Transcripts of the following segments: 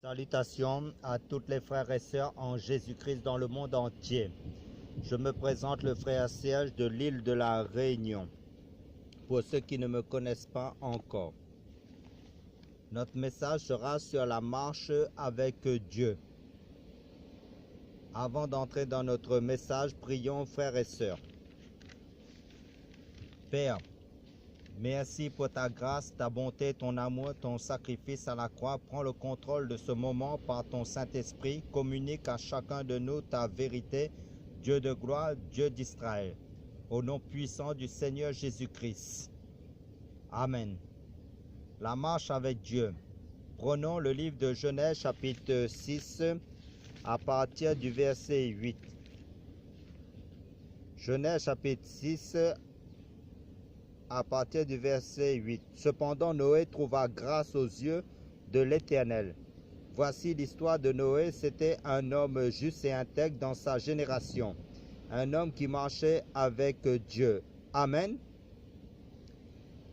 Salutations à toutes les frères et sœurs en Jésus-Christ dans le monde entier. Je me présente le frère Serge de l'île de la Réunion. Pour ceux qui ne me connaissent pas encore, notre message sera sur la marche avec Dieu. Avant d'entrer dans notre message, prions frères et sœurs. Père, merci pour ta grâce, ta bonté, ton amour, ton sacrifice à la croix. Prends le contrôle de ce moment par ton Saint-Esprit. Communique à chacun de nous ta vérité, Dieu de gloire, Dieu d'Israël. Au nom puissant du Seigneur Jésus-Christ. Amen. La marche avec Dieu. Prenons le livre de Genèse chapitre 6 à partir du verset 8. Genèse chapitre 6 à partir du verset 8. Cependant, Noé trouva grâce aux yeux de l'Éternel. Voici l'histoire de Noé. C'était un homme juste et intègre dans sa génération. Un homme qui marchait avec Dieu. Amen.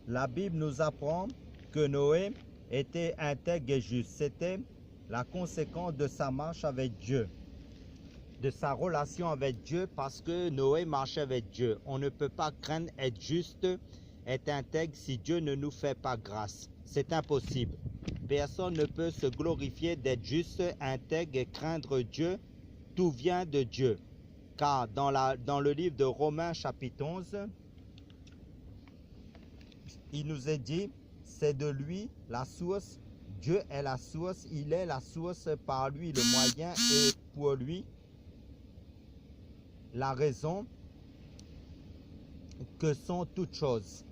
La Bible nous apprend que Noé était intègre et juste. C'était la conséquence de sa marche avec Dieu, de sa relation avec Dieu, parce que Noé marchait avec Dieu. On ne peut pas craindre être juste, être intègre si Dieu ne nous fait pas grâce. C'est impossible. Personne ne peut se glorifier d'être juste, intègre et craindre Dieu. Tout vient de Dieu. Car dans le livre de Romains chapitre 11, il nous est dit, c'est de lui la source. Dieu est la source, il est la source, par lui le moyen et pour lui la raison que sont toutes choses.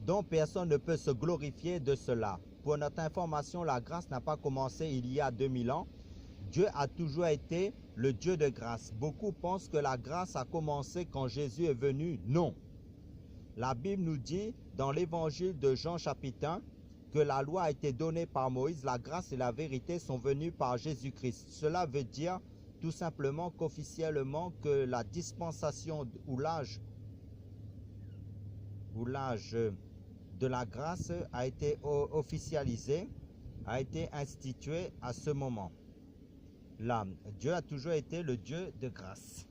Donc personne ne peut se glorifier de cela. Pour notre information, la grâce n'a pas commencé il y a 2000 ans. Dieu a toujours été le Dieu de grâce. Beaucoup pensent que la grâce a commencé quand Jésus est venu. Non. La Bible nous dit dans l'évangile de Jean chapitre 1 que la loi a été donnée par Moïse, la grâce et la vérité sont venues par Jésus-Christ. Cela veut dire tout simplement qu'officiellement que la dispensation ou l'âge de la grâce a été officialisé, a été institué à ce moment. Là, Dieu a toujours été le Dieu de grâce.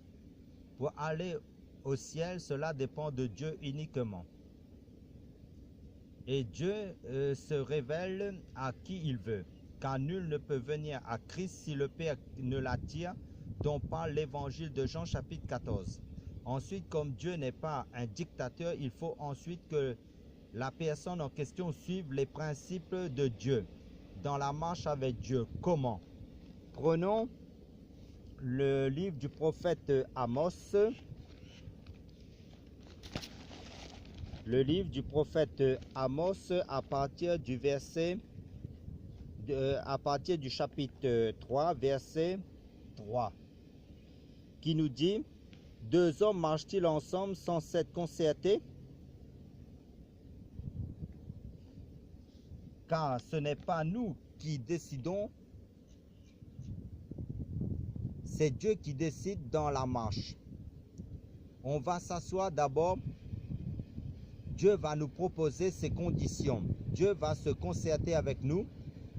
Pour aller au ciel, cela dépend de Dieu uniquement. Et Dieu se révèle à qui il veut, car nul ne peut venir à Christ si le Père ne l'attire, dont parle l'évangile de Jean chapitre 14. Ensuite, comme Dieu n'est pas un dictateur, il faut ensuite que la personne en question suive les principes de Dieu, dans la marche avec Dieu. Comment? Prenons le livre du prophète Amos. Le livre du prophète Amos à partir du chapitre 3, verset 3, qui nous dit: deux hommes marchent-ils ensemble sans s'être concertés? Car ce n'est pas nous qui décidons, c'est Dieu qui décide dans la marche. On va s'asseoir d'abord. Dieu va nous proposer ses conditions. Dieu va se concerter avec nous,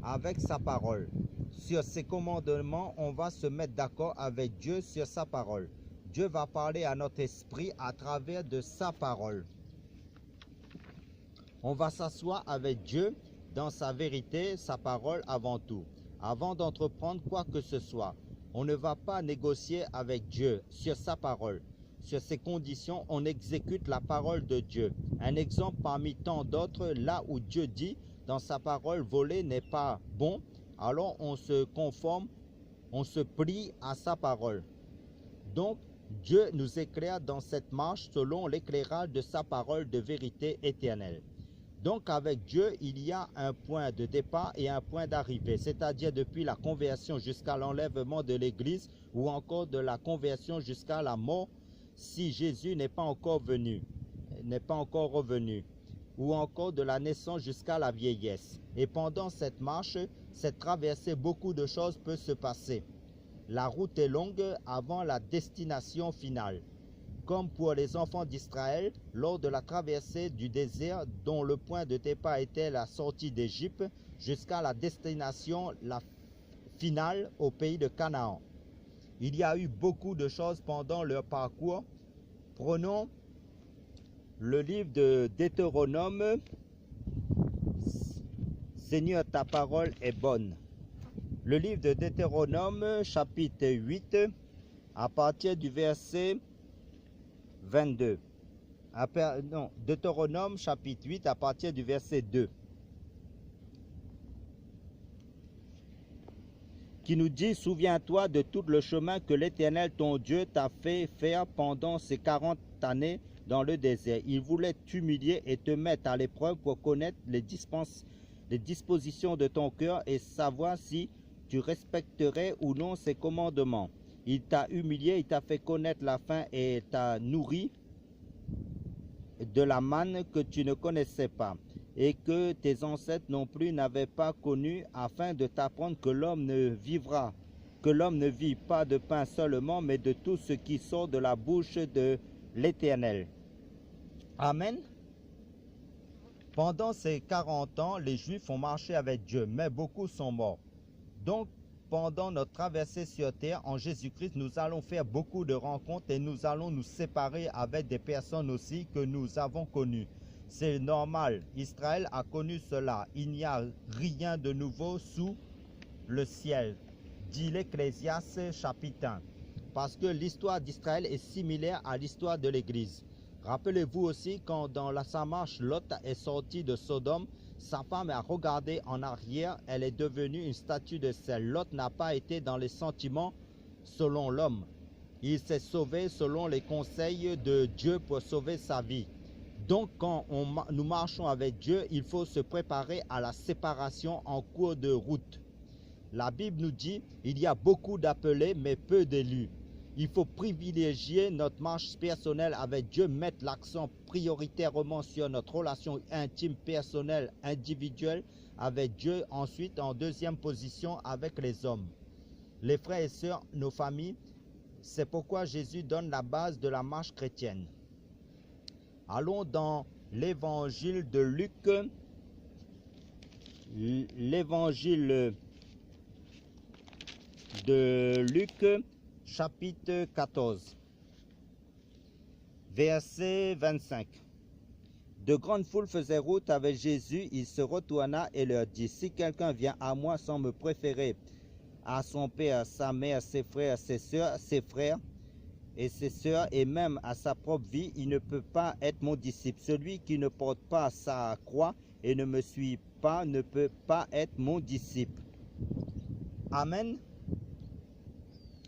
avec sa parole. Sur ses commandements, on va se mettre d'accord avec Dieu sur sa parole. Dieu va parler à notre esprit à travers de sa parole. On va s'asseoir avec Dieu dans sa vérité, sa parole avant tout. Avant d'entreprendre quoi que ce soit, on ne va pas négocier avec Dieu sur sa parole. Sur ces conditions, on exécute la parole de Dieu. Un exemple parmi tant d'autres, là où Dieu dit dans sa parole, voler n'est pas bon, alors on se conforme, on se plie à sa parole. Donc, Dieu nous éclaire dans cette marche selon l'éclairage de sa parole de vérité éternelle. Donc, avec Dieu, il y a un point de départ et un point d'arrivée, c'est-à-dire depuis la conversion jusqu'à l'enlèvement de l'Église ou encore de la conversion jusqu'à la mort, si Jésus n'est pas encore venu, n'est pas encore revenu, ou encore de la naissance jusqu'à la vieillesse. Et pendant cette marche, cette traversée, beaucoup de choses peuvent se passer. La route est longue avant la destination finale. Comme pour les enfants d'Israël, lors de la traversée du désert, dont le point de départ était la sortie d'Égypte, jusqu'à la destination finale au pays de Canaan. Il y a eu beaucoup de choses pendant leur parcours. Prenons le livre de Deutéronome. Seigneur, ta parole est bonne. Le livre de Deutéronome, chapitre 8, à partir du verset 22. Deutéronome, chapitre 8, à partir du verset 2. Qui nous dit, souviens-toi de tout le chemin que l'Éternel, ton Dieu, t'a fait faire pendant ces 40 années dans le désert. Il voulait t'humilier et te mettre à l'épreuve pour connaître les dispositions de ton cœur et savoir si tu respecterais ou non ses commandements. Il t'a humilié, il t'a fait connaître la faim et t'a nourri de la manne que tu ne connaissais pas et que tes ancêtres non plus n'avaient pas connu, afin de t'apprendre que l'homme ne vit pas de pain seulement, mais de tout ce qui sort de la bouche de l'Éternel. Amen. Pendant ces 40 ans, les Juifs ont marché avec Dieu, mais beaucoup sont morts. Donc, pendant notre traversée sur terre, en Jésus-Christ, nous allons faire beaucoup de rencontres et nous allons nous séparer avec des personnes aussi que nous avons connues. C'est normal, Israël a connu cela. Il n'y a rien de nouveau sous le ciel, dit l'Ecclésiaste chapitre 1. Parce que l'histoire d'Israël est similaire à l'histoire de l'Église. Rappelez-vous aussi quand dans sa marche, Lot est sorti de Sodome, sa femme a regardé en arrière, elle est devenue une statue de sel. Lot n'a pas été dans les sentiments selon l'homme. Il s'est sauvé selon les conseils de Dieu pour sauver sa vie. Donc quand nous marchons avec Dieu, il faut se préparer à la séparation en cours de route. La Bible nous dit, il y a beaucoup d'appelés mais peu d'élus. Il faut privilégier notre marche personnelle avec Dieu, mettre l'accent prioritairement sur notre relation intime, personnelle, individuelle avec Dieu. Ensuite, en deuxième position, avec les hommes. Les frères et sœurs, nos familles, c'est pourquoi Jésus donne la base de la marche chrétienne. Allons dans l'évangile de Luc. L'évangile de Luc, chapitre 14, verset 25. De grandes foules faisaient route avec Jésus. Il se retourna et leur dit, si quelqu'un vient à moi sans me préférer à son père, sa mère, ses frères, ses sœurs, ses frères et ses sœurs, et même à sa propre vie, il ne peut pas être mon disciple. Celui qui ne porte pas sa croix et ne me suit pas ne peut pas être mon disciple. Amen.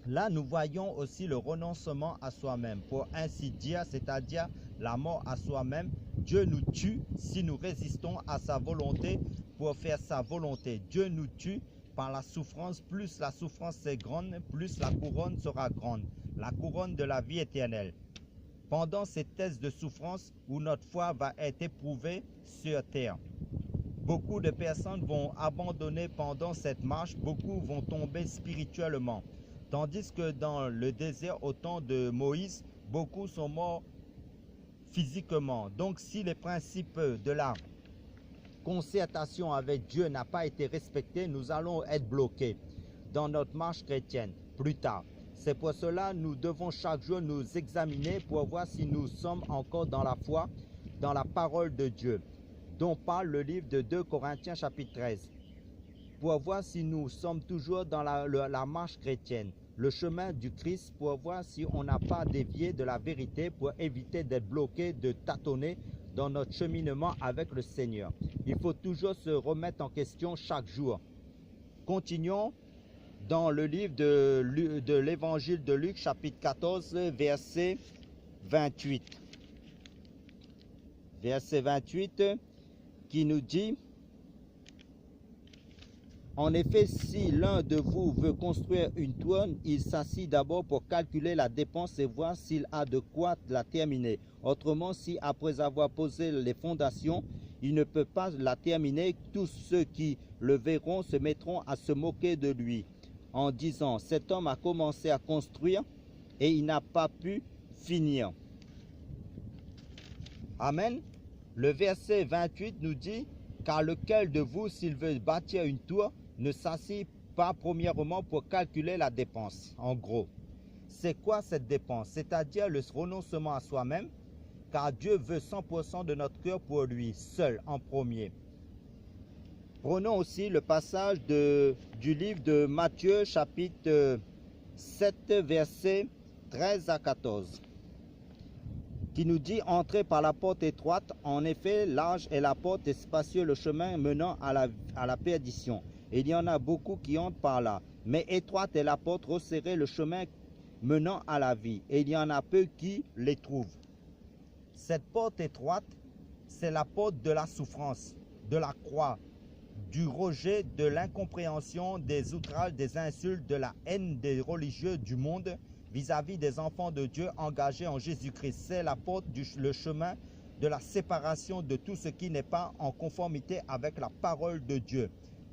Là, nous voyons aussi le renoncement à soi-même, pour ainsi dire, c'est-à-dire la mort à soi-même. Dieu nous tue si nous résistons à sa volonté pour faire sa volonté. Dieu nous tue par la souffrance. Plus la souffrance est grande, plus la couronne sera grande. La couronne de la vie éternelle. Pendant ces tests de souffrance où notre foi va être éprouvée sur terre, beaucoup de personnes vont abandonner pendant cette marche, beaucoup vont tomber spirituellement. Tandis que dans le désert, au temps de Moïse, beaucoup sont morts physiquement. Donc si les principes de la concertation avec Dieu n'a pas été respecté, nous allons être bloqués dans notre marche chrétienne plus tard. C'est pour cela que nous devons chaque jour nous examiner pour voir si nous sommes encore dans la foi, dans la parole de Dieu, dont parle le livre de 2 Corinthiens chapitre 13, pour voir si nous sommes toujours dans la marche chrétienne, le chemin du Christ, pour voir si on n'a pas dévié de la vérité, pour éviter d'être bloqué, de tâtonner dans notre cheminement avec le Seigneur. Il faut toujours se remettre en question chaque jour. Continuons dans le livre de l'évangile de Luc, chapitre 14, verset 28. Verset 28 qui nous dit, en effet, si l'un de vous veut construire une tour, il s'assit d'abord pour calculer la dépense et voir s'il a de quoi la terminer. Autrement, si après avoir posé les fondations, il ne peut pas la terminer, tous ceux qui le verront se mettront à se moquer de lui, en disant, cet homme a commencé à construire et il n'a pas pu finir. Amen. Le verset 28 nous dit, Car lequel de vous, s'il veut bâtir une tour, ne s'assied pas premièrement pour calculer la dépense? En gros, c'est quoi cette dépense? C'est-à-dire le renoncement à soi-même, car Dieu veut 100% de notre cœur pour lui, seul, en premier. Prenons aussi le passage du livre de Matthieu, chapitre 7, versets 13 à 14. Qui nous dit: entrez par la porte étroite, en effet large est la porte et spacieux le chemin menant à la perdition. Et il y en a beaucoup qui entrent par là. Mais étroite est la porte, resserré le chemin menant à la vie. Et il y en a peu qui les trouvent. Cette porte étroite, c'est la porte de la souffrance, de la croix, du rejet, de l'incompréhension, des outrages, des insultes, de la haine des religieux du monde vis-à-vis des enfants de Dieu engagés en Jésus-Christ. C'est la porte, le chemin de la séparation de tout ce qui n'est pas en conformité avec la parole de Dieu.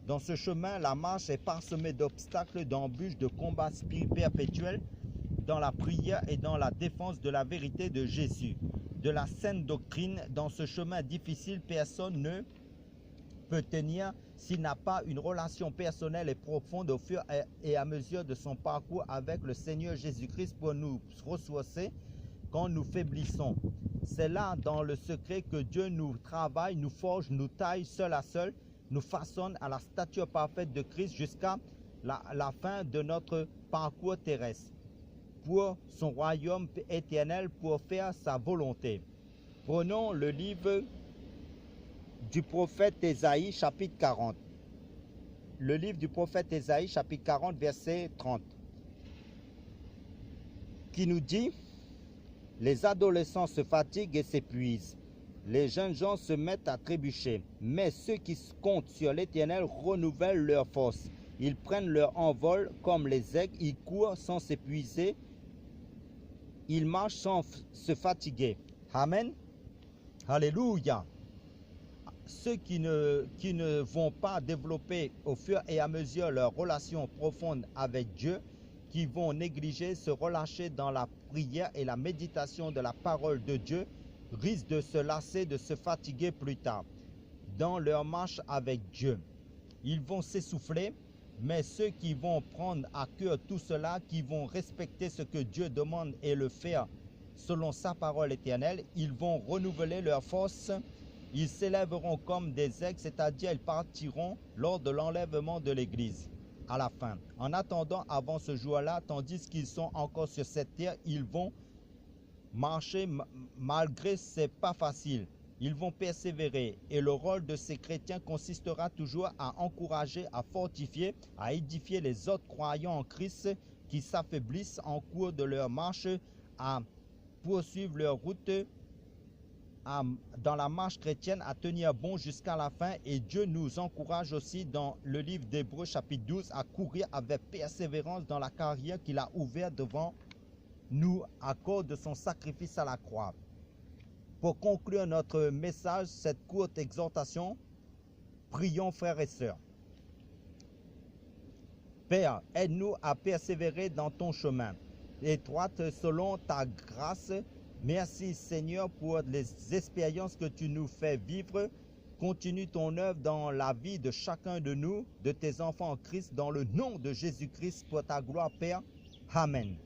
Dans ce chemin, la marche est parsemée d'obstacles, d'embûches, de combats perpétuels dans la prière et dans la défense de la vérité de Jésus. De la saine doctrine, dans ce chemin difficile, personne ne peut tenir s'il n'a pas une relation personnelle et profonde au fur et à mesure de son parcours avec le Seigneur Jésus-Christ pour nous ressourcer quand nous faiblissons. C'est là dans le secret que Dieu nous travaille, nous forge, nous taille seul à seul, nous façonne à la stature parfaite de Christ jusqu'à la fin de notre parcours terrestre, pour son royaume éternel, pour faire sa volonté. Prenons le livre du prophète Ésaïe, chapitre 40. Le livre du prophète Ésaïe, chapitre 40, verset 30, qui nous dit: les adolescents se fatiguent et s'épuisent, les jeunes gens se mettent à trébucher, mais ceux qui comptent sur l'Éternel renouvellent leur force. Ils prennent leur envol comme les aigles, ils courent sans s'épuiser, ils marchent sans se fatiguer. Amen. Alléluia. Ceux qui ne vont pas développer au fur et à mesure leur relation profonde avec Dieu, qui vont négliger, se relâcher dans la prière et la méditation de la parole de Dieu, risquent de se lasser, de se fatiguer plus tard dans leur marche avec Dieu. Ils vont s'essouffler, mais ceux qui vont prendre à cœur tout cela, qui vont respecter ce que Dieu demande et le faire selon sa parole éternelle, ils vont renouveler leur force. Ils s'élèveront comme des aigles, c'est-à-dire ils partiront lors de l'enlèvement de l'Église à la fin. En attendant, avant ce jour-là, tandis qu'ils sont encore sur cette terre, ils vont marcher malgré c'est pas facile. Ils vont persévérer et le rôle de ces chrétiens consistera toujours à encourager, à fortifier, à édifier les autres croyants en Christ qui s'affaiblissent en cours de leur marche, à poursuivre leur route dans la marche chrétienne, à tenir bon jusqu'à la fin. Et Dieu nous encourage aussi dans le livre d'Hébreux chapitre 12 à courir avec persévérance dans la carrière qu'il a ouverte devant nous à cause de son sacrifice à la croix. Pour conclure notre message, cette courte exhortation, prions frères et sœurs. Père, aide-nous à persévérer dans ton chemin étroite selon ta grâce. Merci Seigneur pour les expériences que tu nous fais vivre. Continue ton œuvre dans la vie de chacun de nous, de tes enfants en Christ, dans le nom de Jésus-Christ, pour ta gloire, Père. Amen.